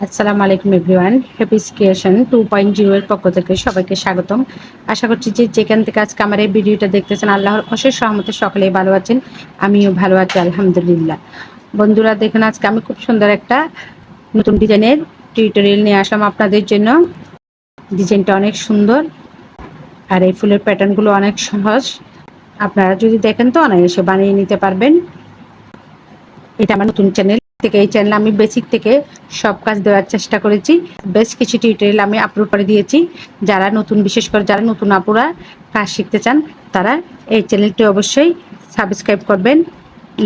আসসালামু আলাইকুম everyone, Happy's creation 2.0 এর পক্ষ থেকে সবাইকে স্বাগতম। আশা করছি যে যেখান থেকে আজকে আমার এই ভিডিওটা দেখতেছেন আল্লাহর অশেষ রহমতে সকলেই ভালো আছেন। আমিও ভালো আছি আলহামদুলিল্লাহ। বন্ধুরা দেখুন, আজকে আমি খুব সুন্দর একটা নতুন ডিজাইনের টিউটোরিয়াল নিয়ে আসলাম আপনাদের জন্য। ডিজাইনটা অনেক সুন্দর আর এই ফুলের প্যাটার্নগুলো অনেক সহজ। আপনারা যদি দেখেন তো অনায়াসে বানিয়ে নিতে পারবেন। এটা আমার নতুন চ্যানেল থেকে, এই চ্যানেলে আমি বেসিক থেকে সব কাজ দেওয়ার চেষ্টা করেছি। বেশ কিছু টিউটোরিয়াল আমি আপলোড করে দিয়েছি। যারা নতুন, বিশেষ করে যারা নতুন আপুরা কাজ শিখতে চান, তারা এই চ্যানেলটি অবশ্যই সাবস্ক্রাইব করবেন,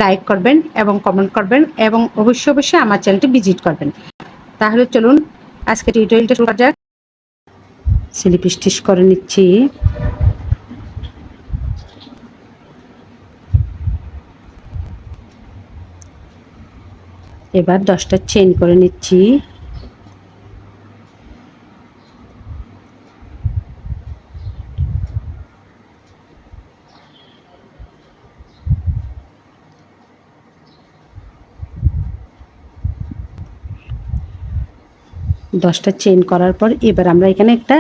লাইক করবেন এবং কমেন্ট করবেন এবং অবশ্যই অবশ্যই আমার চ্যানেলটি ভিজিট করবেন। তাহলে চলুন আজকে টিউটোরিয়ালটা শুরু করা যাক। স্লিপ স্টিচ করে নিচ্ছি। এবার 10টা চেইন করে নিচ্ছি। দশটা চেইন করার পর এবার আমরা এখানে একটা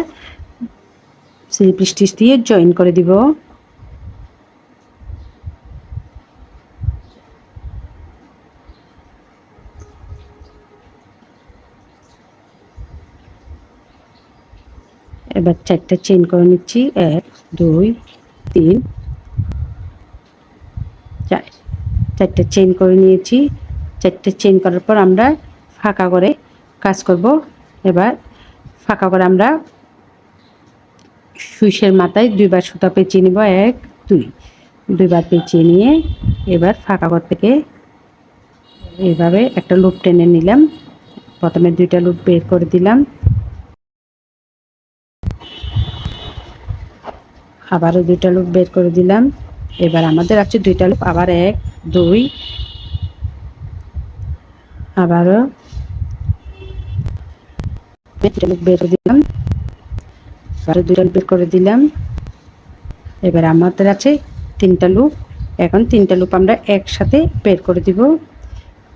স্লিপ স্টিচ দিয়ে জয়েন করে দিব। এবার 4টা চেইন করে নিচ্ছি। 1 2 3 4, 4টা চেইন করে নিয়েছি। 4টে চেইন করার পর আমরা ফাঁকা করে কাজ করব। এবার ফাঁকা করে আমরা সুইচের মাথায় 2বার সুতা পেঁচিয়ে নিব। 1 2, 2বার পেঁচিয়ে নিয়ে এবার ফাঁকা ঘর থেকে এইভাবে একটা লুপ টেনে নিলাম। প্রথমে 2টা লুপ বের করে দিলাম, আবারও 2টা লুপ বের করে দিলাম। এবার আমাদের আছে 2টা লুপ, আবার 1 2, আবারও 2টা লুপ বের করে দিলাম, আবারও 2টা লুপ বের করে দিলাম। এবার আমাদের আছে 3টা লুপ। এখন 3টা লুপ আমরা একসাথে বের করে দিব।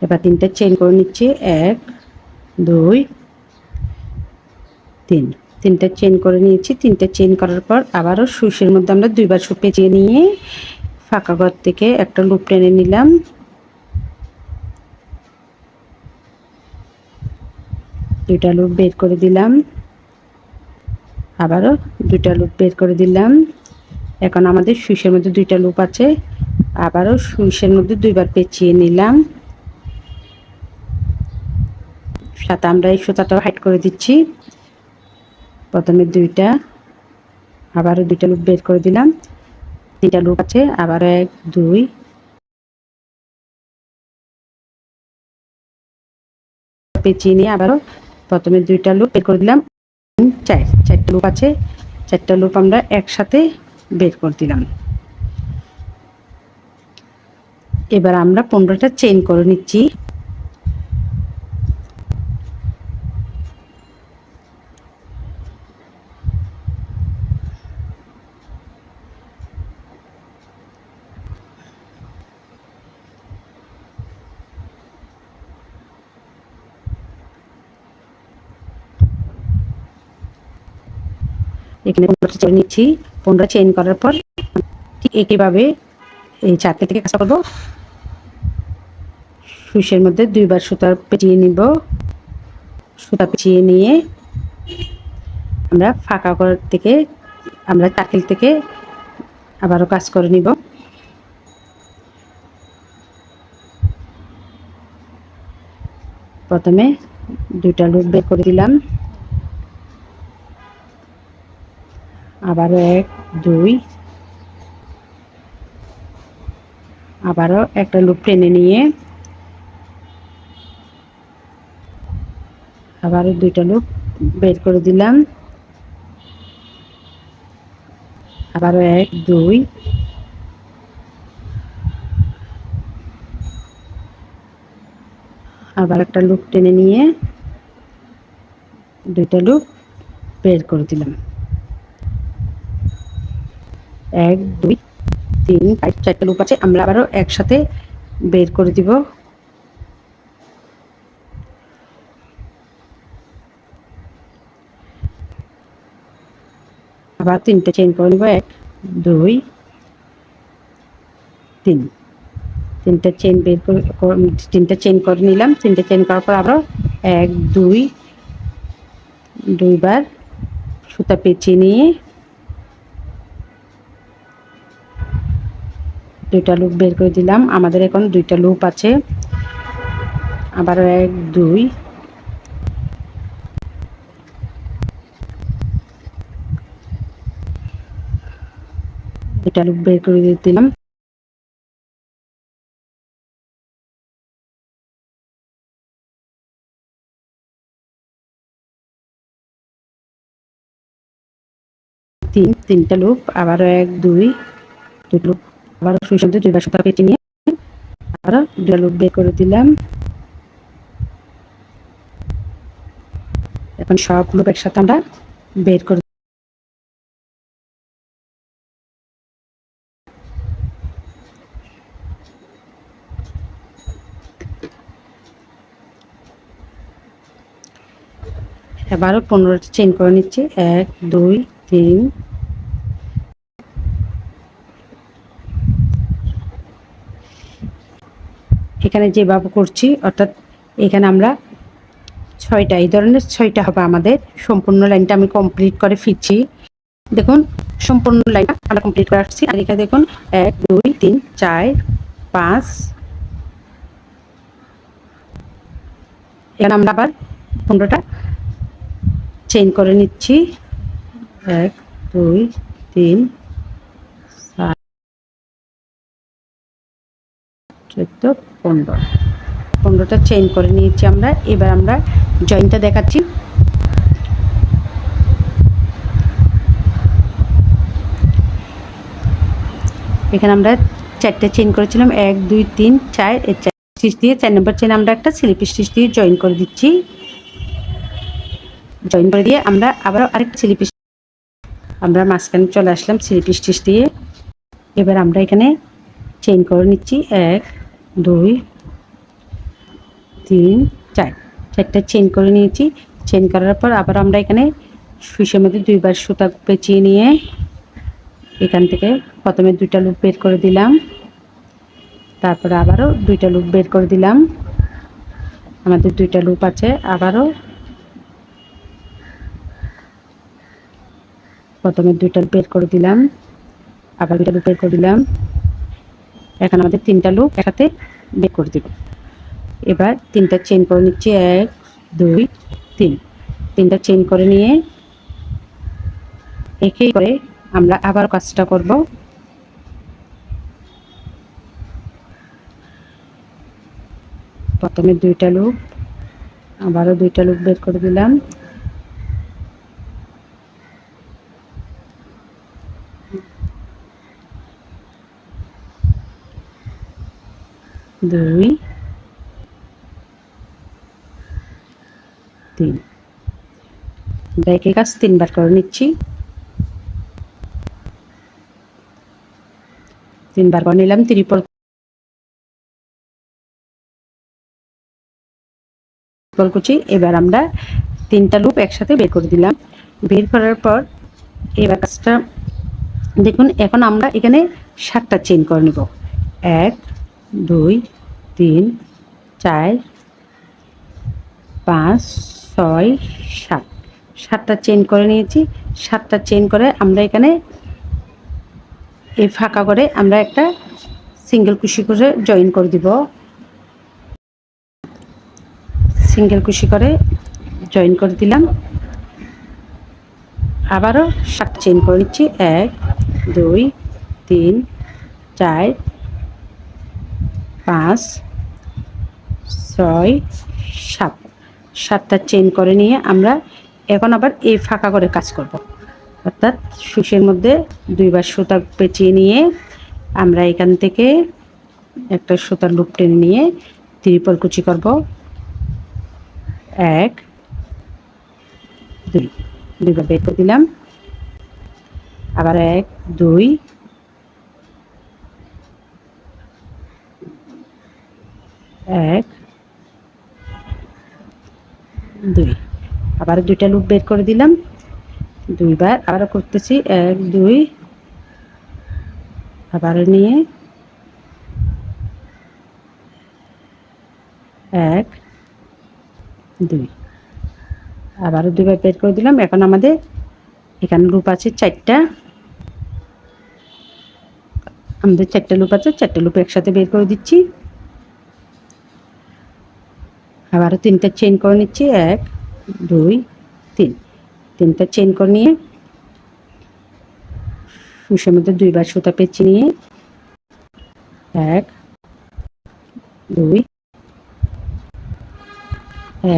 এবার 3টা চেইন করে নিচ্ছি। 1 2 3, 3টা চেইন করে নিয়েছি। 3টা চেইন করার পর আবারও সুইচের মধ্যে আমরা 2বার সুতা পেঁচিয়ে নিয়ে ফাঁকা ঘর থেকে একটা লুপ টেনে নিলাম। 2টা লুপ বের করে দিলাম, আবারও 2টা লুপ বের করে দিলাম। এখন আমাদের সুইচের মধ্যে 2টা লুপ আছে, আবারও সুইচের মধ্যে 2বার পেঁচিয়ে নিলাম। সাথে আমরা এই সুতাটাও হাইড করে দিচ্ছি। প্রথমে 2টা, আবারও 2টা লুপ বের করে দিলাম। 3টা লুপ আছে, আবার 1 2, পেঁচিয়ে নিয়ে আবারও প্রথমে 2টা লুপ বের করে দিলাম। 4টা লুপ আছে, 4টা লুপ আমরা একসাথে বের করে দিলাম। এবার আমরা 15টা চেইন করে নিচ্ছি। এখানে 15টা চেইন নিচ্ছি। 15টা চেইন করার পর ঠিক একইভাবে এই 4 থেকে কাজ করব। সুইচের মধ্যে 2বার সুতা পেঁচিয়ে নিব। সুতা পেঁচিয়ে নিয়ে আমরা ফাঁকা ঘর থেকে আমরা চারকেল থেকে আবারও কাজ করে নিব। প্রথমে 2টা লুপ বের করে দিলাম, আবারও 1 2, আবারও একটা লুপ টেনে নিয়ে আবারও 2টা লুপ বের করে দিলাম, আবারও 1 2, আবার একটা লুপ টেনে নিয়ে 2টা লুপ বের করে দিলাম। 1 2 3 4, 4টা লুপ আছে, আমরা আবারও একসাথে বের করে দিব। আবার 3টে চেইন করে নিব, 1 2 3। 3টে চেইন বের করে 3টে চেইন করে নিলাম। 3টে চেইন করার পর আবার 1 2 দুইবার সুতা পেঁচিয়ে নিয়ে 2টা লুপ বের করে দিলাম। আমাদের এখন 2টা লুপ আছে। আবার 1 2 2টা লুপ বের করে দিলাম। তিনটা লুপ, আবারও 1 2 দুটো লুপ, আবারও সুই সাথে দুইবার সুতা পেঁচে নিয়ে আবারও 2টা লুপ বের করে দিলাম। এখন সব লুপ একসাথে আমরা বের করে এবারও 15টা চেইন করে নিচ্ছি। 1 2 3। এখানে যেভাবে করছি অর্থাৎ এখানে আমরা 6টা, এই ধরনের 6টা হবে আমাদের। সম্পূর্ণ লাইনটা আমি কমপ্লিট করে ফিরছি। দেখুন সম্পূর্ণ লাইনটা আমরা কমপ্লিট করে আসছি। আর এখানে দেখুন 1 2 3 4 5। এখানে আমরা আবার 15টা চেইন করে নিচ্ছি। 1 2 3 4 14 15। 15টা চেইন করে নিয়েছি আমরা। এবার আমরা জয়েন্টটা দেখাচ্ছি। এখানে আমরা 4টে চেইন করেছিলাম, 1 2 3 4। এই 4 স্টিচ দিয়ে 4 নম্বর চেইন আমরা একটা স্লিপ স্টিচ দিয়ে জয়েন করে দিচ্ছি। জয়েন করে দিয়ে আমরা আবারও আরেকটা স্লিপ আমরা মাঝখানে চলে আসলাম স্লিপ স্টিচ দিয়ে। এবার আমরা এখানে চেইন করে নিচ্ছি, 1 2 3 4। 4টা চেইন করে নিয়েছি। চেইন করার পর আবার আমরা এখানে সুইসের মধ্যে দুইবার সুতা পেঁচিয়ে নিয়ে এখান থেকে প্রথমে 2টা লুপ বের করে দিলাম, তারপরে আবারও 2টা লুপ বের করে দিলাম। আমাদের 2টা লুপ আছে। আবারও প্রথমে 2টা বের করে দিলাম, আবার 2টা লুপ বের করে দিলাম। এখন আমাদের 3টা লুপ একসাথে বের করে দিব। এবার 3টা চেইন করে নিচ্ছি, 1 2 3। 3টা চেইন করে নিয়ে একই করে আমরা আবার কাজটা করব। প্রথমে 2টা লুপ, আবারও 2টা লুপ বের করে দিলাম। দুই 3। একই কাজ 3বার করে নিচ্ছি। 3বার করে নিলাম ত্রিপল কুচি। এবার আমরা 3টা লুপ একসাথে বের করে দিলাম। বের করার পর এবার কাজটা দেখুন। এখন আমরা এখানে 7টা চেইন করে নেব, 1 2 3 4 5 6 7। 7টা চেইন করে নিয়েছি। 7টা চেইন করে আমরা এখানে এই ফাঁকা করে আমরা একটা সিঙ্গেল কুশি করে জয়েন করে দিব। সিঙ্গেল কুশি করে জয়েন করে দিলাম। আবারও 7 চেইন করে নিচ্ছি, 1 2 3 4 5 6 7। 7টা চেইন করে নিয়ে আমরা এখন আবার এই ফাঁকা করে কাজ করব। অর্থাৎ সুসের মধ্যে দুইবার সুতা পেঁচিয়ে নিয়ে আমরা এখান থেকে একটা সুতার লুপ টেনে নিয়ে ত্রিপল কুচি করব। 1 2 দুইবার বের করে দিলাম। আবার 1 2 1 2। আবার 2টা লুপ বের করে দিলাম। দুইবার আবার করতেছি, 1 2, আবার নিয়ে 1 2, আবারও দুইবার বের করে দিলাম। এখন আমাদের এখানে লুপ আছে 4টা, আমাদের 4টা লুপ আছে, 4টা লুপ একসাথে বের করে দিচ্ছি। আবারও 3টা চেইন করে নিচ্ছি, 1 2 3, 3টা চেইন করে নিয়ে সুসের মধ্যে দুইবার সুতা পেঁচে নিয়ে 1 2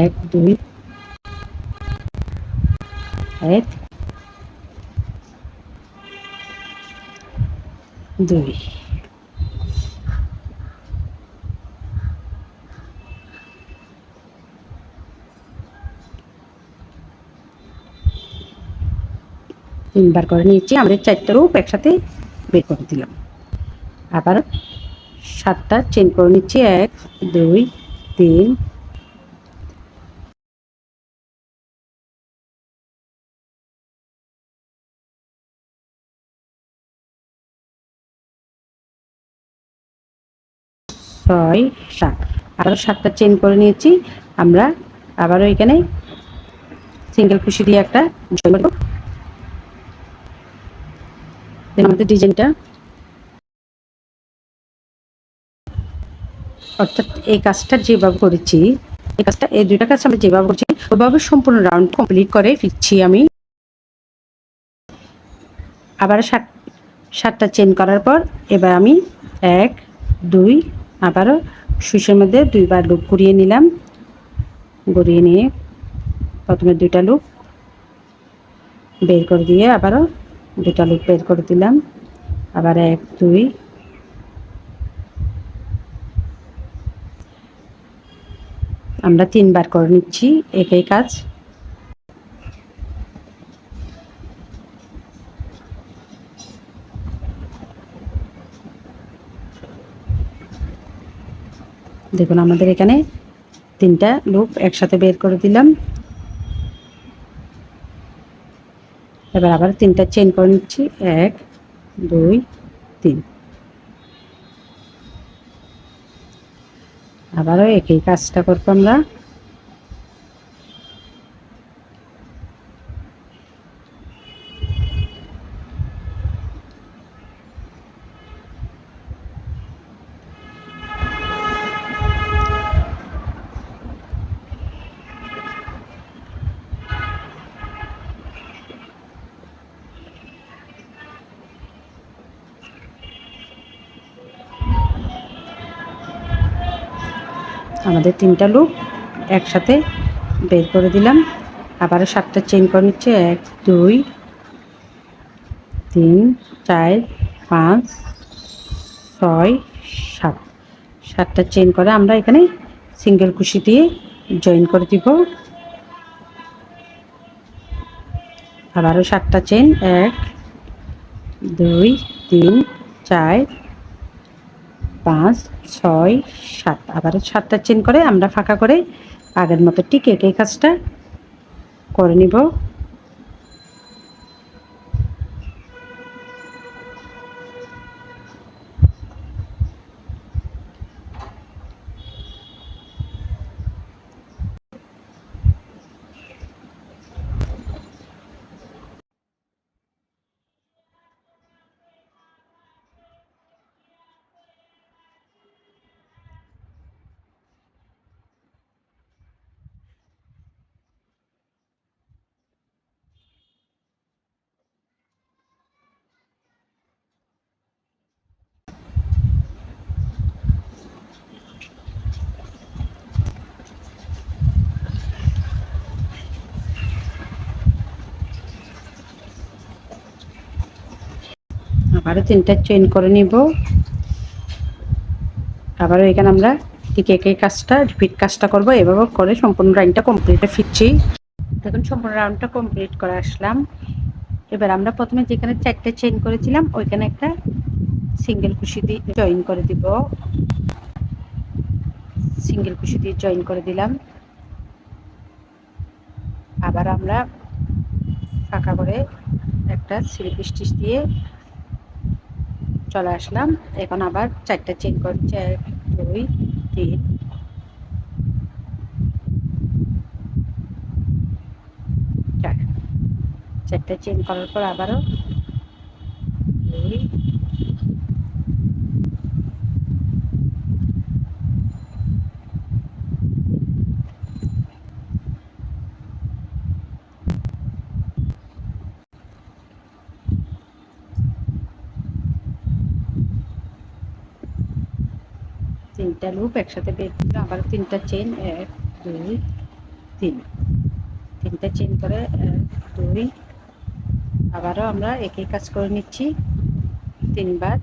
1 2 1 2, তিনবার করে নিয়েছি। আমাদের 4টা লুপ একসাথে বের করে দিলাম। আবার 7টা চেইন করে নিচ্ছি, 1 2 3 6 7, আবারও 7টা চেইন করে নিয়েছি। আমরা আবারও এখানে সিঙ্গেল কুশি দিয়ে একটা জয়েন করব। আমাদের ডিজাইনটা, অর্থাৎ এই কাজটা যেভাবে করেছি, এই কাজটা, এই দুইটা কাজ আমরা যেভাবে করছি ওইভাবে সম্পূর্ণ রাউন্ড কমপ্লিট করে ফিরছি আমি। আবার 7টা চেইন করার পর এবার আমি 1 2, আবারও সুইচের মধ্যে দুইবার লুপ ঘুরিয়ে নিলাম। ঘুরিয়ে নিয়ে প্রথমে 2টা লুপ বের করে দিয়ে আবারও 2টা লুপ বের করে দিলাম। আবার 1 2, আমরা 3বার করে নিচ্ছি একই কাজ। দেখুন আমাদের এখানে 3টা লুপ একসাথে বের করে দিলাম। এবার আবার 3টা চেইন করে নিচ্ছি, 1 2 3, আবারও একই কাজটা করবো আমরা। আমাদের 3টা লুপ একসাথে বের করে দিলাম। আবারও 7টা চেইন করে নিচ্ছে, 1 2 3 4 5 6 7, 7টা চেইন করে আমরা এখানে সিঙ্গেল কুশি দিয়ে জয়েন করে দিব। আবারও 7টা চেইন, 1 2 3 4 5 6 7, আবারও 7টা চেইন করে আমরা ফাঁকা করে আগের মতো ঠিক একই কাজটা করে নিব। আবারও 3টা চেইন করে নিব। আবারও এখানে আমরা ঠিক একই কাজটা রিপিট কাজটা করব। এভাবে করে সম্পূর্ণ লাইনটা কমপ্লিটে ফিরছি। দেখুন সম্পূর্ণ রাউন্ডটা কমপ্লিট করে আসলাম। এবার আমরা প্রথমে যেখানে 4টা চেইন করেছিলাম ওইখানে একটা সিঙ্গেল কুশি দিয়ে জয়েন করে দিব। সিঙ্গেল কুশি দিয়ে জয়েন করে দিলাম। আবার আমরা ফাঁকা করে একটা স্লিপ স্টিচ দিয়ে চলে আসলাম। এখন আবার 4টা চেইন করছি, 1 2 3 4। 4টা চেইন করার পর আবারও 2 3টা লুপ একসাথে বের করে আবার 3টা চেইন, 1 2 3। 3টা চেইন করে 1 2, আবারও আমরা একই কাজ করে নিচ্ছি 3 বার।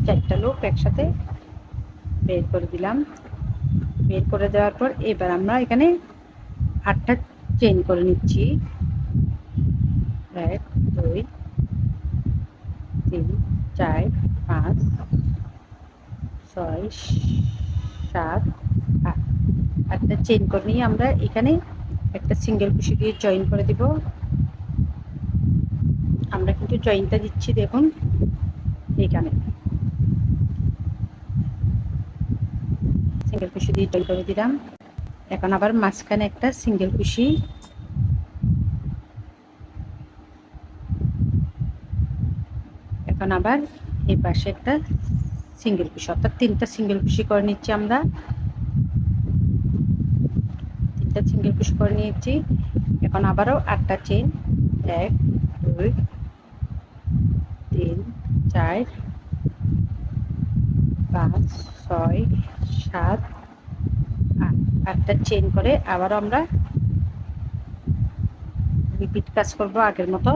চারটা লুপ একসাথে বের করে দিলাম। বের করে দেওয়ার পর এবার আমরা এখানে 8টা চেইন করে নিচ্ছি, 1 2 3 4 5 6 7 8। 8টা চেইন করে নিয়ে আমরা এখানে একটা সিঙ্গেল কুশি দিয়ে জয়েন করে দিব। আমরা কিন্তু জয়েনটা দিচ্ছি, দেখুন এখানে সিঙ্গেল কুশি দিয়ে জয়েন করে দিলাম। এখন আবার মাঝখানে একটা সিঙ্গেল কুশি, এখন আবার এই পাশে একটা সিঙ্গেল কুশি, অর্থাৎ 3টা সিঙ্গেল কুশি করে নিচ্ছি। আমরা 3টা সিঙ্গেল কুশি করে নিয়েছি। এখন আবারও 8টা চেইন, 1 2 3 4 5 6 7 8। 8টা চেইন করে আবারও আমরা রিপিট কাজ করব আগের মতো।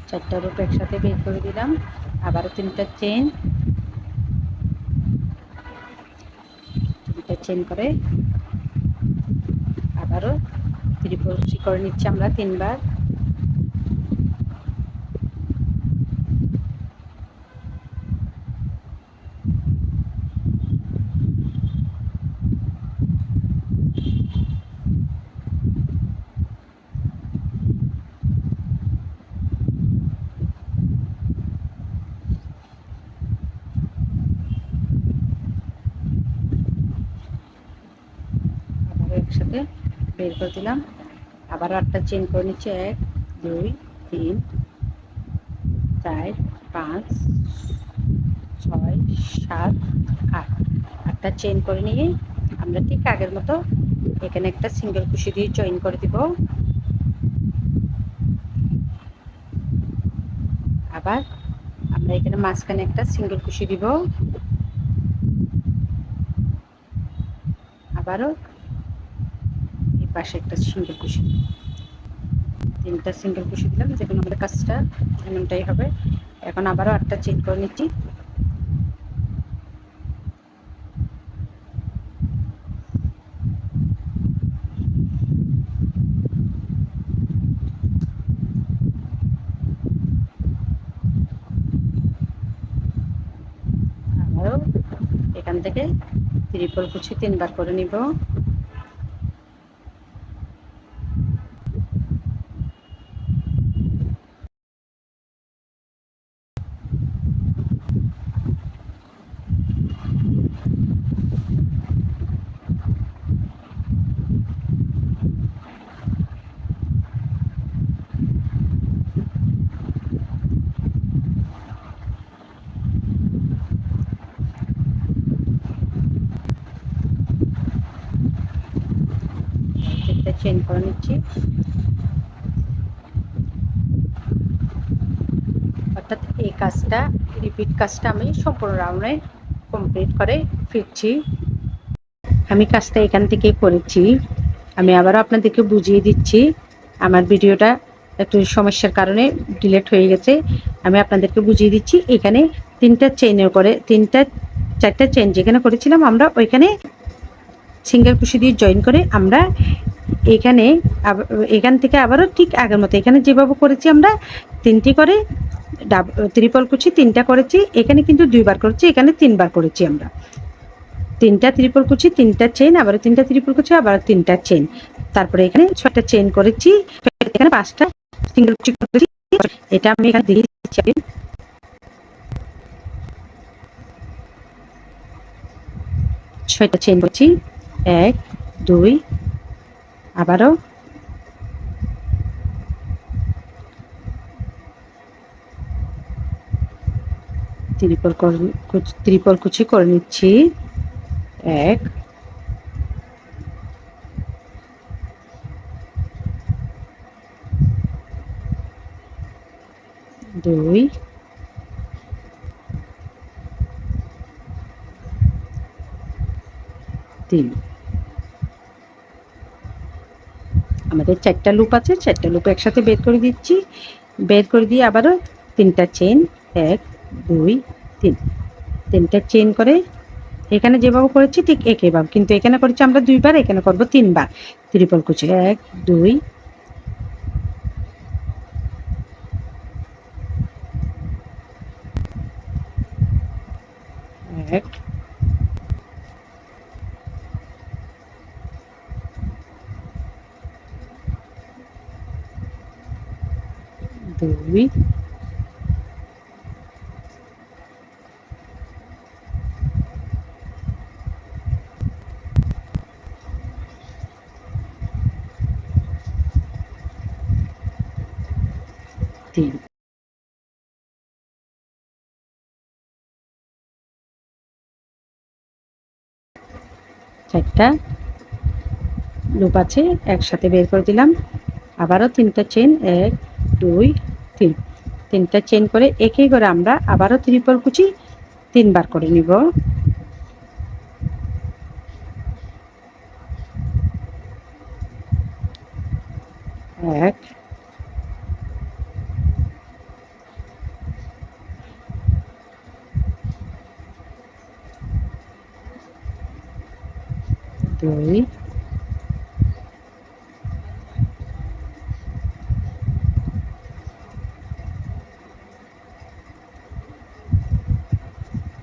চারটা রুপ একসাথে বের করে দিলাম। আবারও 3টা চেইন, 3টা চেইন করে আবারও ত্রিপল কুশি করে নিচ্ছি আমরা 3 বার। একসাথে বের করে দিলাম। আবার 8টা চেইন করে নিচ্ছি, 1 2 3 4 5 6 7 8। 8টা চেইন করে নিয়ে আমরা ঠিক আগের মতো এখানে একটা সিঙ্গেল কুশি দিয়ে জয়েন করে দিব। আবার আমরা এখানে মাঝখানে একটা সিঙ্গেল কুশি দিব, আবারও এই পাশে একটা সিঙ্গেল কুশি, 3টা সিঙ্গেল কুশি দিলাম। যেখানে আমাদের কাজটা এমনটাই হবে। এখন আবারও 8টা চেইন করে নিচ্ছি, আবারও এখান থেকে ত্রিপল কুশি 3 বার করে নিব। তিনটা চেইন করে নিচ্ছি। অর্থাৎ এই কাজটা রিপিট কাজটা আমি সম্পূর্ণ রাউন্ডে কমপ্লিট করে ফিরছি। আমি কাজটা এখান থেকে করেছি, আমি আবারও আপনাদেরকে বুঝিয়ে দিচ্ছি। আমার ভিডিওটা একটু সমস্যার কারণে ডিলেট হয়ে গেছে, আমি আপনাদেরকে বুঝিয়ে দিচ্ছি। এখানে তিনটা চেইনের করে চারটা চেইন যেখানে করেছিলাম আমরা ওইখানে সিঙ্গেল কুশি দিয়ে জয়েন করে আমরা এখান থেকে আবারও ঠিক আগের মতো এখানে যেভাবে করেছি আমরা তিনটি করে ত্রিপল কুচি তিনটা করেছি, এখানে কিন্তু দুইবার করেছি, এখানে তিনবার করেছি আমরা। তিনটা ত্রিপল কুচি, তিনটা চেইন, আবার তিনটা ত্রিপল কুচি, আবার তিনটা চেইন, তারপরে এখানে 6টা চেইন করেছি, এখানে 5টা সিঙ্গেল কুচি করেছি। এটা আমি এখানে দেখিয়ে দিচ্ছি। 6টা চেইন করছি, 1 2 আবারও ত্রিপল কুচি করে নিচ্ছি। 1 2 3। আমাদের 4টা লুপ আছে, 4টা লুপ একসাথে বের করে দিচ্ছি। বের করে দিয়ে আবারও তিনটা চেইন, 1 2 3, তিনটা চেইন করে এখানে যেভাবে করেছি ঠিক একইভাবে, কিন্তু এখানে করেছি আমরা দুইবার, এখানে করব তিনবার ত্রিপল কুচি। 1 2 1 2 3। চারটা লুপ আছে একসাথে বের করে দিলাম, আবারও তিনটা চেইন, 1 2 3, তিনটা চেইন করে একই করে আমরা আবারও ত্রিপল কুচি তিনবার করে নিব। 1 2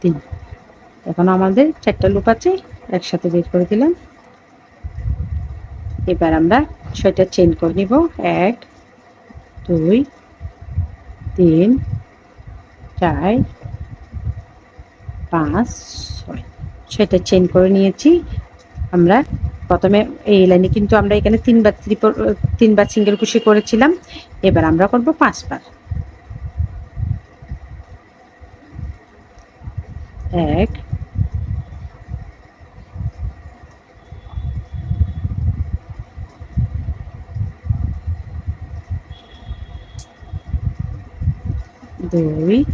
3। এখন আমাদের 4টা লুপ আছে একসাথে বের করে দিলাম। এবার আমরা 6টা চেইন করে নিব। 1 2 3 4 5 6, 6টা চেইন করে নিয়েছি। আমরা প্রথমে এই লাইনে কিন্তু আমরা এখানে তিনবার সিঙ্গেল কুশি করেছিলাম, এবার আমরা করব 5 বার। 1 2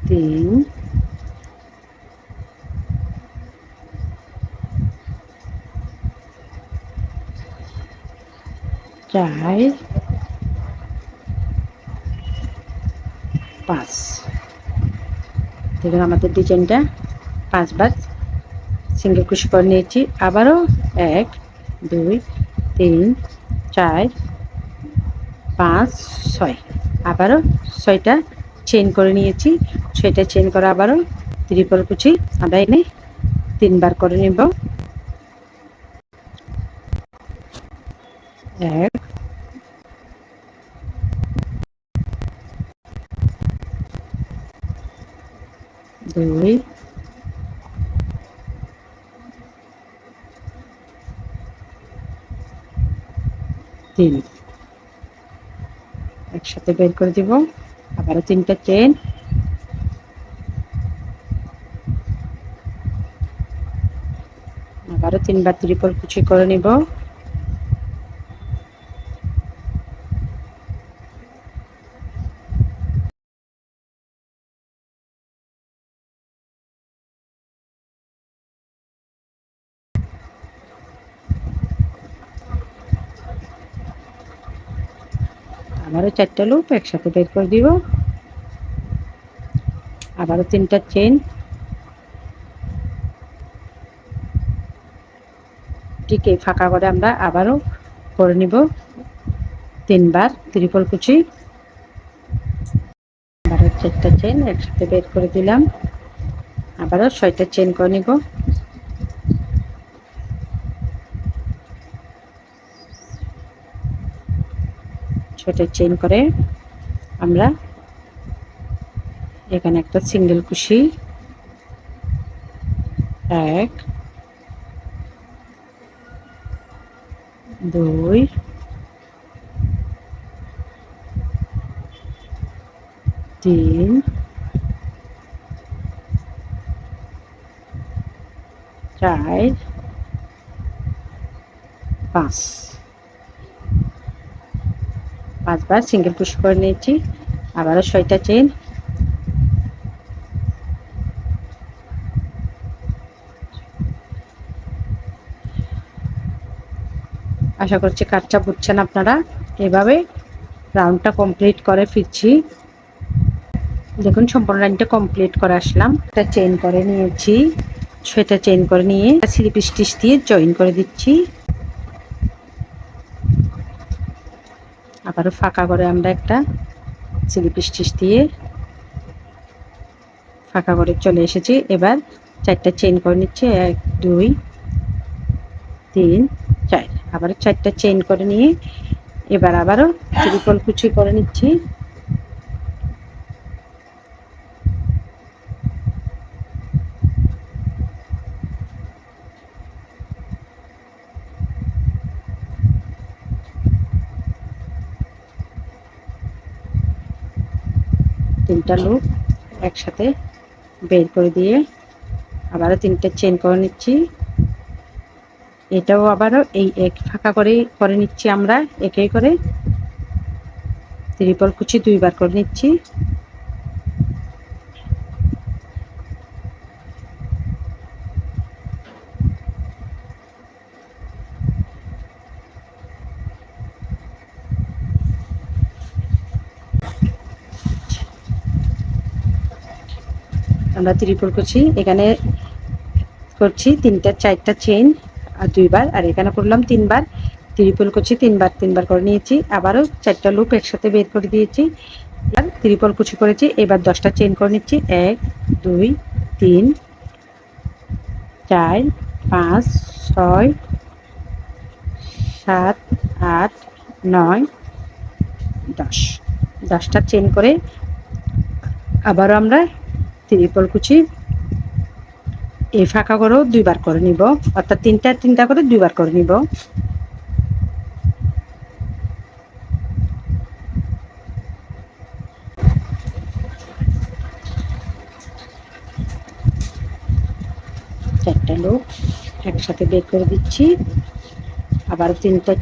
3 4 5। দেখুন আমাদের ডিজাইনটা 5 বার সিঙ্গেল কুশি করে নিয়েছি। আবারও 1 2 3 4 5 6, আবারও 6টা চেইন করে নিয়েছি। 6টা চেইন করা আবারও ত্রিপল কুচি আমরা এনে তিনবার করে নেব। 1 2 3, একসাথে বের করে দিব। আবারও তিনটা চেইন, আবারও 3বার ত্রিপল কুচি করে নিব। আবারও 4টা লুপ একসাথে বের করে দিব। আবারও 3টা চেইন, ঠিক এই ফাঁকা করে আমরা আবারও করে নিব 3বার ত্রিপল কুচি। আবারও 4টা চেইন একসাথে বের করে দিলাম। আবারও 6টা চেইন করে নিব। ছোট চেইন করে আমরা এখানে একটা সিঙ্গেল কুশি, 1 2 3 4 5 5বার সিঙ্গেল কুশি করে নিয়েছি। আবারও 6টা চেইন, আশা করছি কাজটা বুঝছেন আপনারা। এভাবে রাউন্ডটা কমপ্লিট করে ফিরছি। দেখুন সম্পূর্ণ লাইনটা কমপ্লিট করে আসলাম। একটা চেইন করে নিয়েছি, 6টা চেইন করে নিয়ে স্লিপ স্টিচ দিয়ে জয়েন করে দিচ্ছি। আবারও ফাঁকা করে আমরা একটা স্লিপ স্টিচ দিয়ে ফাঁকা করে চলে এসেছি। এবার 4টা চেইন করে নিচ্ছি, 1 2 3 4। আবারও 4টা চেইন করে নিয়ে এবার আবারও ট্রিপল কুচি করে নিচ্ছি। তিনটা লুপ একসাথে বের করে দিয়ে আবারও 3টা চেইন করে নিচ্ছি। এটাও আবারও এই এক ফাঁকা করে নিচ্ছি আমরা একে করে। ত্রিপল কুচি 2বার করে নিচ্ছি। আমরা ত্রিপল কুচি এখানে করছি 3টা 4টা চেইন আর 2বার, আর এখানে করলাম 3বার ত্রিপল কুচি। 3বার করে নিয়েছি। আবারও 4টা লুপ একসাথে বের করে দিয়েছি। আর ত্রিপল কুচি করেছি। এবার 10টা চেইন করে নিচ্ছি, 1 2 3 4 5 6 7 8 9 10। 10টা চেইন করে আবারও আমরা ত্রিপল কুচি এই ফাঁকা করেও 2বার করে নিব, অর্থাৎ 3টা করে 2বার করে নিব। চারটা লুপ একসাথে বের করে দিচ্ছি। আবার 3টা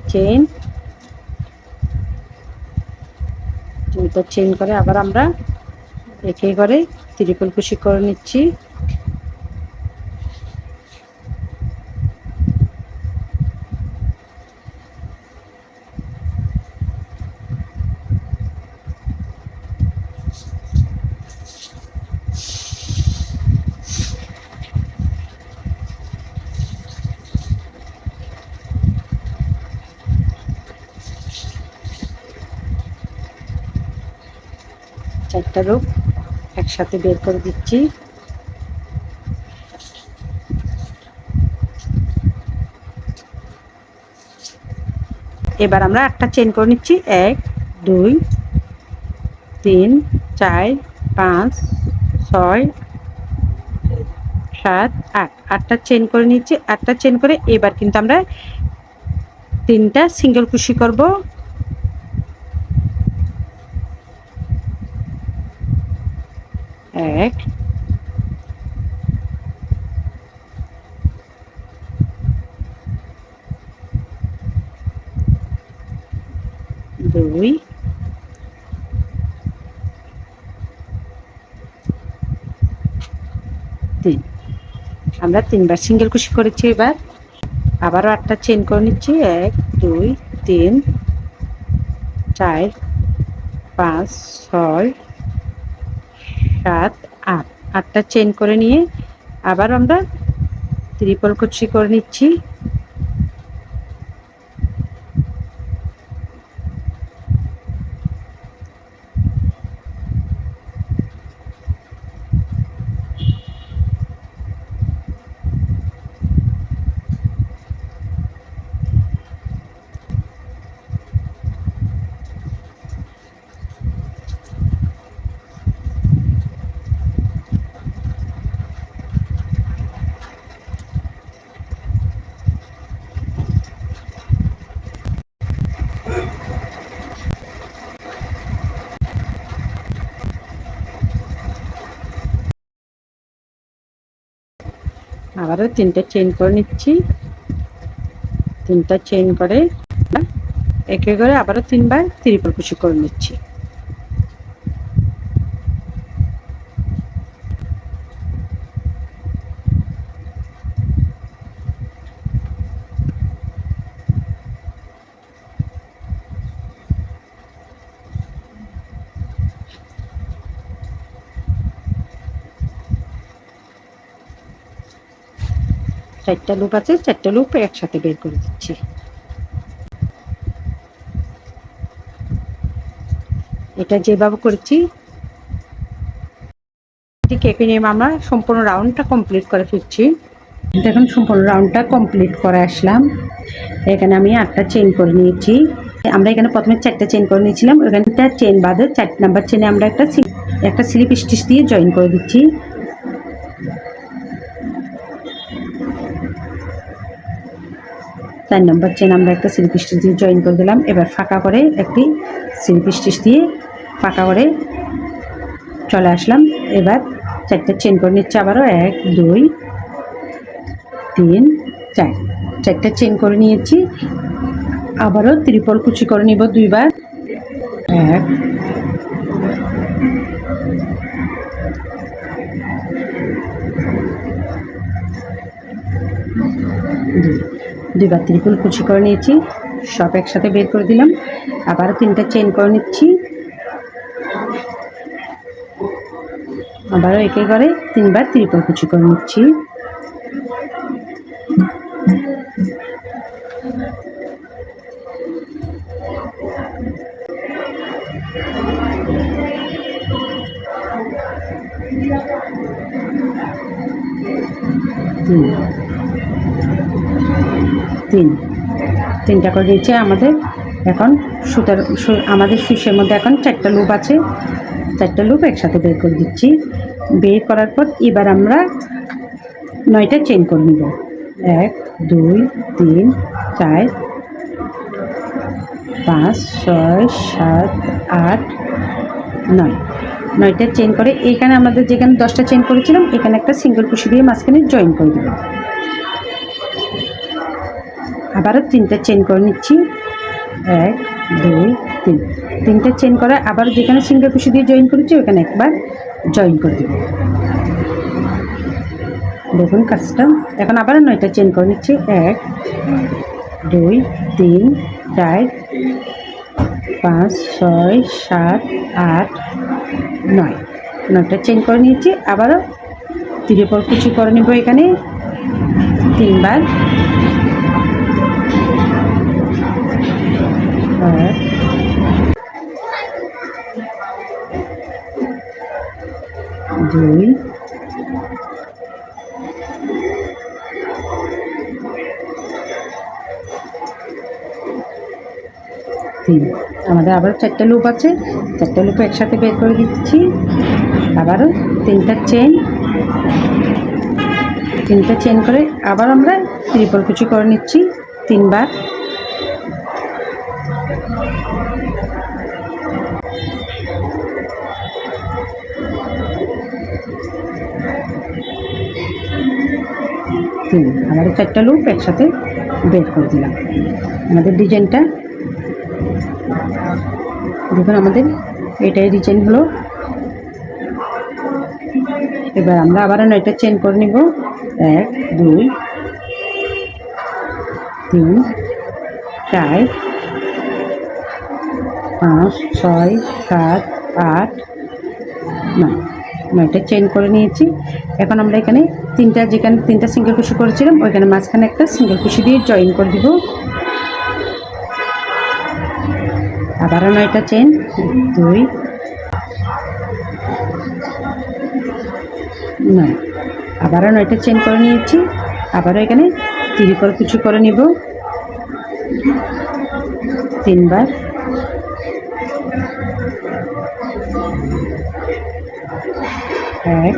চেইন করে আবার আমরা একে করে ত্রিপল কুচি করে নিচ্ছি। চারটা লুপ একসাথে বের করে দিচ্ছি। এবার আমরা একটা চেইন করে নিচ্ছি, 1 2 3 4 5 6 7 8। 8টা চেইন করে নিচ্ছি। 8টা চেইন করে এবার কিন্তু আমরা 3টা সিঙ্গেল কুশি করব। 1 আমরা 3বার সিঙ্গেল কুশি করেছি। এবার আবারও 8টা চেইন করে নিচ্ছি। 1 2 3 4 5 6 7 8, 8টা চেইন করে নিয়ে আবার আমরা ট্রিপল কুশি করে নিচ্ছি। আবারও 3টা চেইন করে নিচ্ছি। 3টা চেইন করে একে করে আবারও 3বার ট্রিপল কুশি করে নিচ্ছি। চারটা লুপ আছে, 4টা লুপ একসাথে বের করে দিচ্ছি। এটা যেভাবে করেছি কেকে নিয়ে আমরা সম্পূর্ণ রাউন্ডটা কমপ্লিট করে ফিরছি। দেখুন সম্পূর্ণ রাউন্ডটা কমপ্লিট করে আসলাম। এখানে আমি 8টা চেইন করে নিয়েছি। আমরা এখানে প্রথমে 4টা চেইন করে নিয়েছিলাম। ওখানটা চেইন বাদে 4 নাম্বার চেইনে আমরা একটা স্লিপ স্টিচ দিয়ে জয়েন করে দিচ্ছি। চার নম্বর চেন আমরা একটা স্লিপ স্টিচ দিয়ে জয়েন করে দিলাম। এবার ফাঁকা করে একটি স্লিপ স্টিচ দিয়ে ফাঁকা করে চলে আসলাম। এবার 4টা চেন করে নিচ্ছে আবারও 1 2 3 4, 4টা চেন করে নিয়েছি। আবারও ট্রিপল কুচি করে নিব 2বার। 1 2বার ট্রিপল কুচি করে নিয়েছি, সব একসাথে বের করে দিলাম। আবারও 3টা চেন করে নিচ্ছি। আবারও একে করে 3বার ট্রিপল কুচি করে নিচ্ছি। তিনটা করে দিয়েছে আমাদের। এখন আমাদের সুইচের মধ্যে এখন 4টা লুপ আছে, 4টা লুপ একসাথে বের করে দিচ্ছি। বের করার পর এবার আমরা 9টা চেইন করে নিব। 1 2 3 4 5 6 7 8 9, 9টা চেইন করে এখানে আমাদের যেখানে 10টা চেইন করেছিলাম এখানে একটা সিঙ্গেল কুশি দিয়ে মাঝখানে জয়েন করে দেব। আবারও 3টা চেইন করে নিচ্ছি। 1 2 3, 3টা চেইন করে আবার যেখানে সিঙ্গেল কুশি দিয়ে জয়েন করেছি ওখানে একবার জয়েন করে দেব। দেখুন কাজটা। এখন আবার 9টা চেইন করে নিচ্ছি। 1 2 3 4 5 6 7 8 9, 9টা চেইন করে নিয়েছি। আবারও ট্রিপল কুচি করে নিব এখানে 3বার। 1 2 3, আমাদের আবার 4টা লুপ আছে, 4টা লুপ একসাথে বের করে দিচ্ছি। আবারও 3টা চেইন করে আবার আমরা ট্রিপল কুচি করে নিচ্ছি 3বার। আমাদের 4টা লুপ একসাথে বের করে দিলাম। আমাদের ডিজাইনটা দেখুন, আমাদের এটাই ডিজাইন হলো। এবার আমরা আবার 9টা চেইন করে নিব। 1 2 3 4 5 6 7 8 9 9টা চেইন করে নিয়েছি। এখন আমরা এখানে যেখানে 3টা সিঙ্গেল কুশি করেছিলাম ওইখানে মাঝখানে একটা সিঙ্গেল কুশি দিয়ে জয়েন করে দিব। আবারও 9টা চেইন 2 9 আবারও 9টা চেইন করে নিয়েছি। আবারও এখানে ত্রিপল কুচি করে নিব 3 বার। 1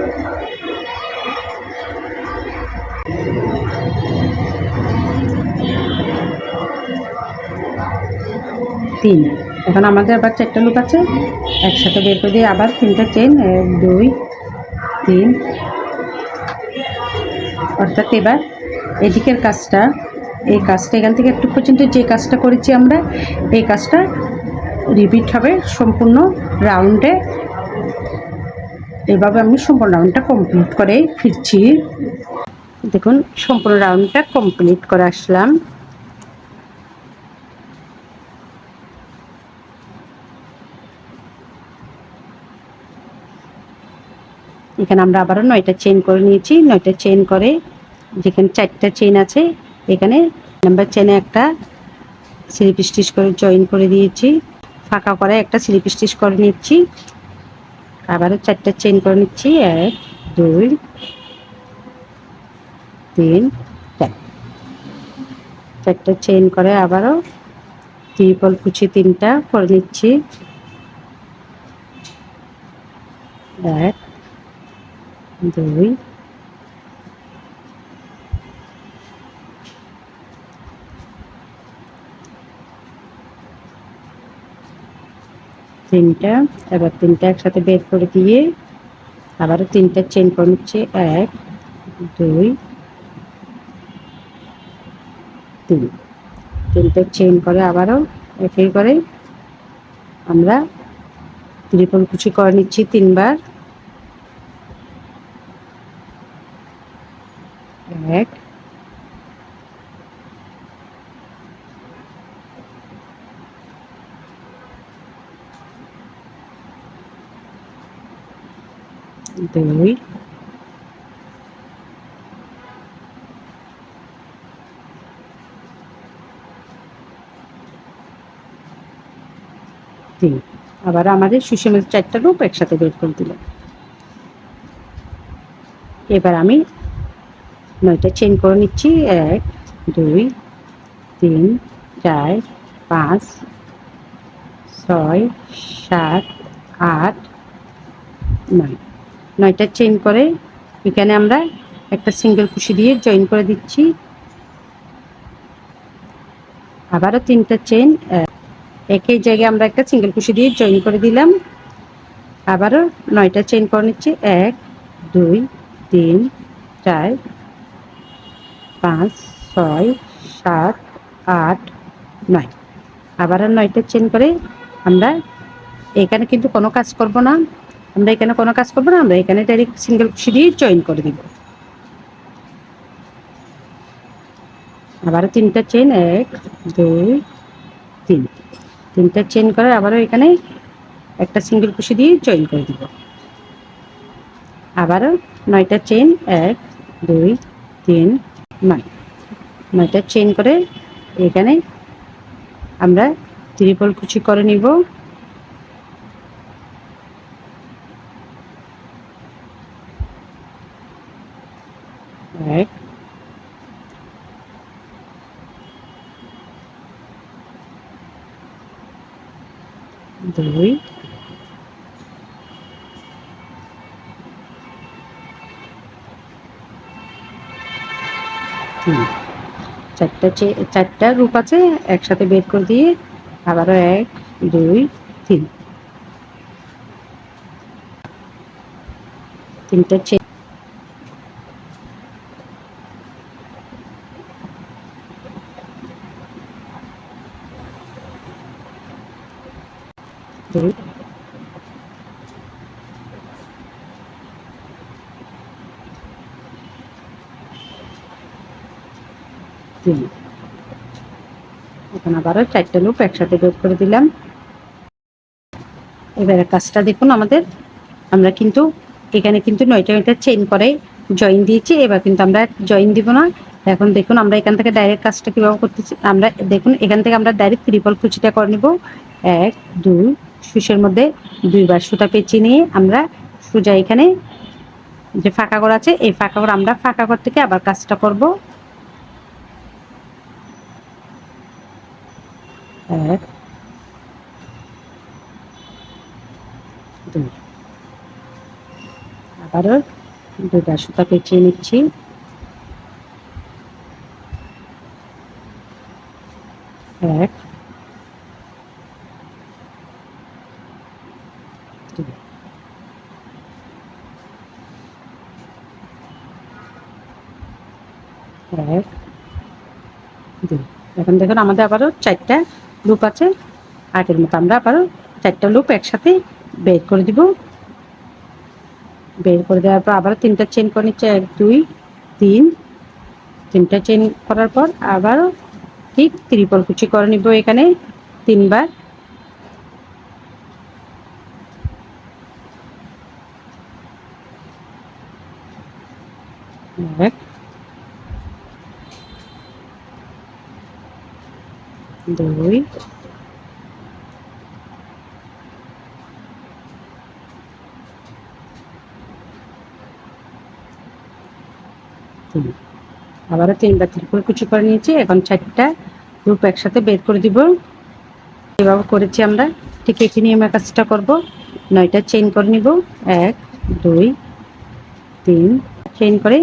3। এখন আমাদের আবার 4টা লুপ আছে, একসাথে বের করে দিয়ে আবার 3টা চেইন 1 2 3। অর্থাৎ এবার এদিকের কাজটা, এই কাজটা এখান থেকে একটু পর্যন্ত যে কাজটা করেছি আমরা, এই কাজটা রিপিট হবে সম্পূর্ণ রাউন্ডে। এভাবে আমি সম্পূর্ণ রাউন্ডটা কমপ্লিট করে ফিরছি। দেখুন সম্পূর্ণ রাউন্ডটা কমপ্লিট করে আসলাম। এখানে আমরা আবারও 9টা চেইন করে নিয়েছি। 9টা চেইন করে যেখানে 4টা চেইন আছে এখানে নাম্বার চেইনে একটা স্লিপ স্টিচ করে জয়েন করে দিয়েছি, ফাঁকা করে একটা স্লিপ স্টিচ করে নিচ্ছি। আবারও 4টা চেইন করে নিচ্ছি 1 2 3 4। 4টা চেইন করে আবারও ট্রিপল কুচি 3টা করে নিচ্ছি 1 2 3টা। এবার 3টা একসাথে বের করে দিয়ে আবারও 3টা চেইন করে নিচ্ছি 1 2 3। 3টা চেইন করে আবারও একই করে আমরা ট্রিপল কুচি করে নিচ্ছি 3 বার 1 2 3। আবার আমাদের সুষমের 4টা লুপ একসাথে বের করে দিলাম। এবার আমি 9টা চেইন করে নিচ্ছি 1 2 3 4 5 6 7 8 9। 9টা চেইন করে এখানে আমরা একটা সিঙ্গেল কুশি দিয়ে জয়েন করে দিচ্ছি। আবারও 3টা চেইন একই জায়গায় আমরা একটা সিঙ্গেল কুশি দিয়ে জয়েন করে দিলাম। আবারও 9টা চেইন করে নিচ্ছি 1 2 3 4 5 6 7 8 9। আবারও 9টা চেইন করে আমরা এখানে কিন্তু কোনো কাজ করব না, আমরা এখানে ডাইরেক্ট সিঙ্গেল কুশি দিয়ে জয়েন করে দিব। আবারও 3টা চেইন 1 2 3। 3টা চেইন করে আবারও এখানে একটা সিঙ্গেল কুশি দিয়ে জয়েন করে দিব। আবারও 9টা চেইন 1 2 3 9। 9টা চেইন করে এখানে আমরা ট্রিপল কুচি করে নিব 1 2 3। 4টা রূপ আছে একসাথে বের করে দিয়ে আবারও 1 2 3। 3টা চেইন 2 3 3। এখন আবারও 4টা লুপ একসাথে বের করে দিলাম। এবারে কাজটা দেখুন আমাদের, আমরা কিন্তু এখানে কিন্তু 9টা চেইন করে জয়েন দিয়েছি। এবার কিন্তু আমরা জয়েন দিব না। এখন দেখুন আমরা এখান থেকে ডাইরেক্ট কাজটা কীভাবে করতেছি, আমরা দেখুন এখান থেকে আমরা ডাইরেক্ট ত্রিপল কুচিটা করে নেব। 1 2 সুসের মধ্যে 2বার সুতা পেঁচিয়ে নিয়ে আমরা সোজা এখানে যে ফাঁকা ঘর আছে এই ফাঁকা ঘর, আমরা ফাঁকা ঘর থেকে আবার কাজটা করব। 1 2, আবারও 2বার সুতা পেঁচিয়ে নিচ্ছি। 1 2, 1 2। এখন দেখুন আমাদের আবারও 4টা লুপ আছে। আগের মতো আমরা আবারও 4টা লুপ একসাথে বের করে দিব। বের করে দেওয়ার পর আবারও 3টা চেইন করে নিচ্ছে। 1 2 3, 3টা চেইন করার পর আবারও ঠিক ত্রিপল কুচি করে নিব এখানে 3বার। 1 2 3, আবারও 3বার ত্রিপল কুচি করে নিয়েছি। এখন 4টা লুপ একসাথে বের করে দিব। এভাবে করেছি আমরা, ঠিক একই নিয়মে কাজটা করব। 9টা চেইন করে নিব। 1 2 3 চেইন করে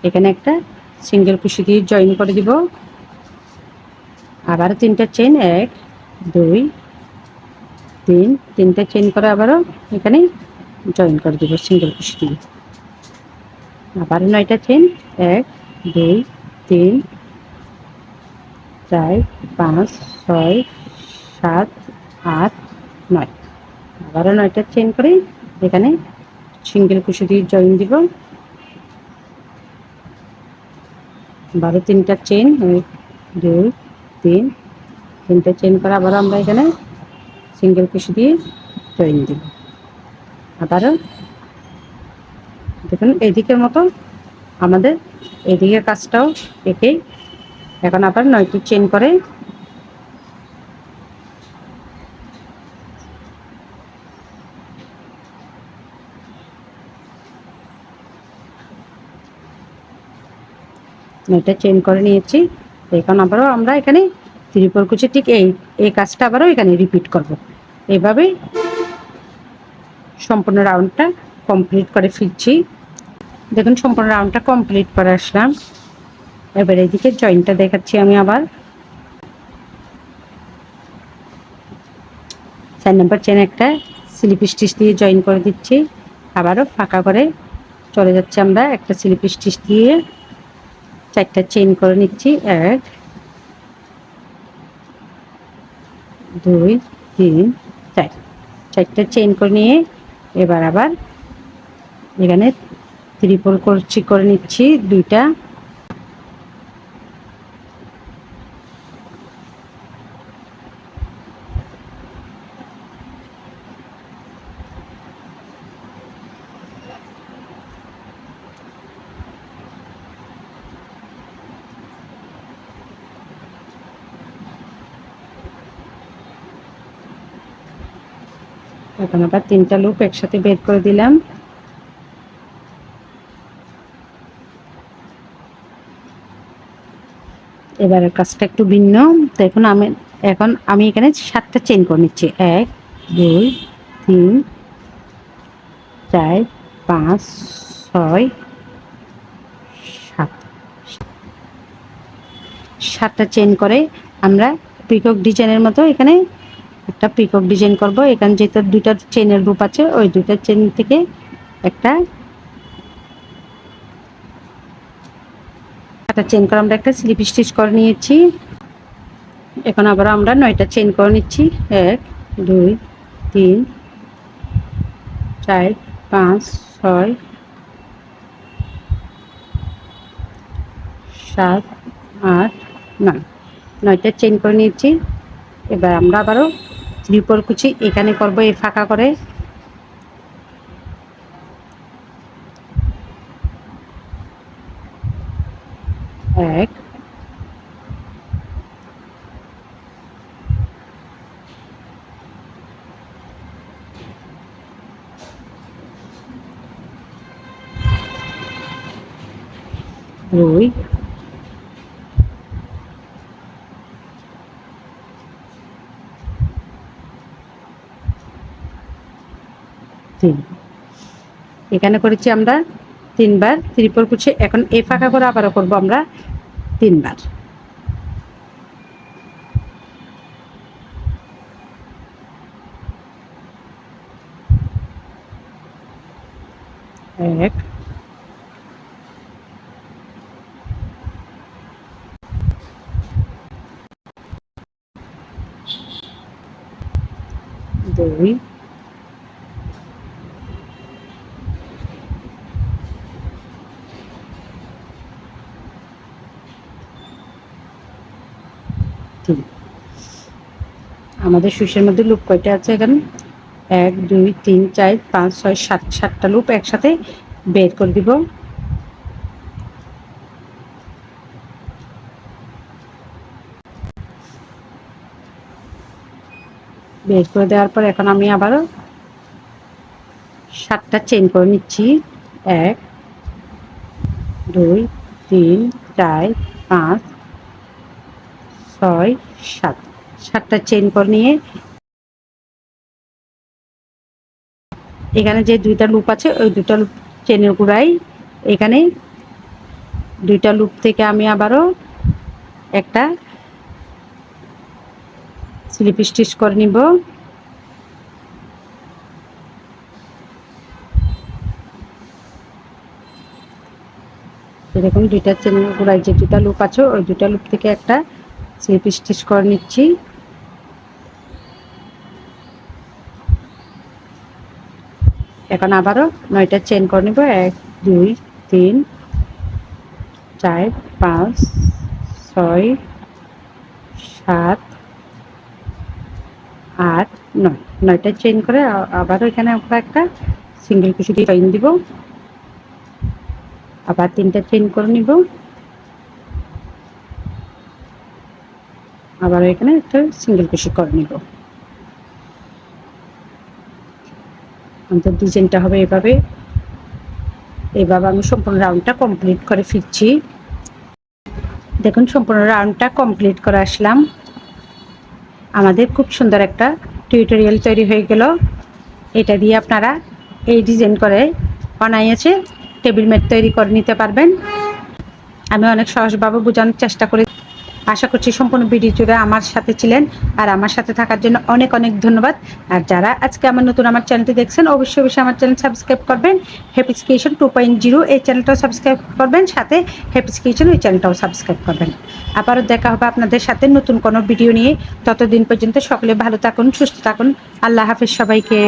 এখানে একটা সিঙ্গেল কুশি দিয়ে জয়েন করে দিব। আবার 3টা চেইন 1 2 3, 3টা চেইন করে আবারও এখানে জয়েন করে দিব সিঙ্গেল কুশি দিয়ে। আবার 9টা চেইন 1 2 3 4 5 6 7 8 9, আবারও 9টা চেইন করে এখানে সিঙ্গেল কুশি দিয়ে জয়েন দিব। আবারও 3টা চেইন 1 2 3, 3টা চেইন করে আবার আমরা এখানে সিঙ্গেল কুশি দিয়ে জয়েন দিব। আবারও দেখুন এদিকের মতো আমাদের এদিকের কাজটাও একেই। এখন আবার 9টি চেইন করে এটা চেইন করে নিয়েছি। এখন আবারও আমরা এখানে ত্রিপল কুচি ঠিক এই কাজটা আবারও এখানে রিপিট করব। এইভাবেই সম্পূর্ণ রাউন্ডটা কমপ্লিট করে ফিরছি। দেখুন সম্পূর্ণ রাউন্ডটা কমপ্লিট করে আসলাম। এবার এদিকে জয়েন্টটা দেখাচ্ছি আমি আবার। 4 নম্বর চেন একটা স্লিপ স্টিচ দিয়ে জয়েন করে দিচ্ছি। আবারও ফাঁকা করে চলে যাচ্ছে আমরা একটা স্লিপ স্টিচ দিয়ে 4টা চেইন করে নিচ্ছি। 1 2 3 4, 4টা চেইন করে নিয়ে এবার আবার এখানে ত্রিপল কুচি করে নিচ্ছি 2টা। এখন আবার 3টা লুপ একসাথে বের করে দিলাম। এবারের কাজটা একটু ভিন্ন। দেখুন এখন আমি এখানে 7টা চেইন করে নিচ্ছি। 1 2 3 4 5 6 7, 7টা চেইন করে আমরা পিকক ডিজাইনের মতো এখানে একটা পিকক ডিজাইন করব। এখানে যেটা 2টা চেইনের গ্রুপ আছে ওই 2টা চেইন থেকে একটা চেইন করে আমরা একটা স্লিপ স্টিচ করে নিয়েছি। এখন আবার আমরা 9টা চেইন করে নিচ্ছি। 1 2 3 4 5 6 7 8 9, 9টা চেইন করে নিয়েছি। এবার আমরা আবারও ত্রিপল কুচি এখানে করব এই ফাঁকা করে। 1, 2, 3। এখানে করেছি আমরা 3 বার ত্রিপল কুচি। এখন এই ফাঁকা করে আবারও করব আমরা 3 বার। 1, 2, 3। আমাদের সুইচের মধ্যে লুপ কয়টা আছে এখানে? 1, 2, 3, 4, 5, 6, 7, 7টা লুপ একসাথে বের করে দিব। বের করে দেওয়ার পর এখন আমি আবারও 7টা চেইন করে নিচ্ছি। 1, 2, 3, 4, 5, 6, 7। 7টা চেইন করে নিয়ে এখানে যে 2টা লুপ আছে ওই 2টা লুপ চেনের গোড়ায় এখানে 2টা লুপ থেকে আমি আবারও একটা স্লিপ স্টিচ করে নিব। এরকম 2টা চেনের গোড়ায় যে 2টা লুপ আছে ওই 2টা লুপ থেকে একটা স্লিপ স্টিচ করে নিচ্ছি। এখন আবারও 9টা চেন করে নেব। 1, 2, 3, 4, 5, 6, 7, 8, 9। 9টা চেন করে আবারও এখানে আমরা একটা সিঙ্গেল কুশি দিয়ে চেইন দিব। আবার 3টা চেন করে নিব। আবার এখানে একটা সিঙ্গেল কুশি করে নিব। আমাদের ডিজাইনটা হবে এভাবে। এইভাবে আমি সম্পূর্ণ রাউন্ডটা কমপ্লিট করে ফিরছি। দেখুন সম্পূর্ণ রাউন্ডটা কমপ্লিট করে আসলাম। আমাদের খুব সুন্দর একটা টিউটোরিয়াল তৈরি হয়ে গেল। এটা দিয়ে আপনারা এই ডিজাইন করে বানাইছে টেবিল ম্যাট তৈরি করে নিতে পারবেন। আমি অনেক সহজভাবে বোঝানোর চেষ্টা করি। আশা করছি সম্পূর্ণ ভিডিও জুড়ে আমার সাথে ছিলেন আর আমার সাথে থাকার জন্য অনেক অনেক ধন্যবাদ। আর যারা আজকে আমার চ্যানেলটি দেখছেন অবশ্যই অবশ্যই আমার চ্যানেল সাবস্ক্রাইব করবেন। হ্যাপিস ক্রিয়েশন 2.0 এই চ্যানেলটাও সাবস্ক্রাইব করবেন, সাথে হ্যাপিস ক্রিয়েশন ওই চ্যানেলটাও সাবস্ক্রাইব করবেন। আবারও দেখা হবে আপনাদের সাথে নতুন কোনো ভিডিও নিয়ে। ততদিন পর্যন্ত সকলে ভালো থাকুন, সুস্থ থাকুন। আল্লাহ হাফেজ সবাইকে।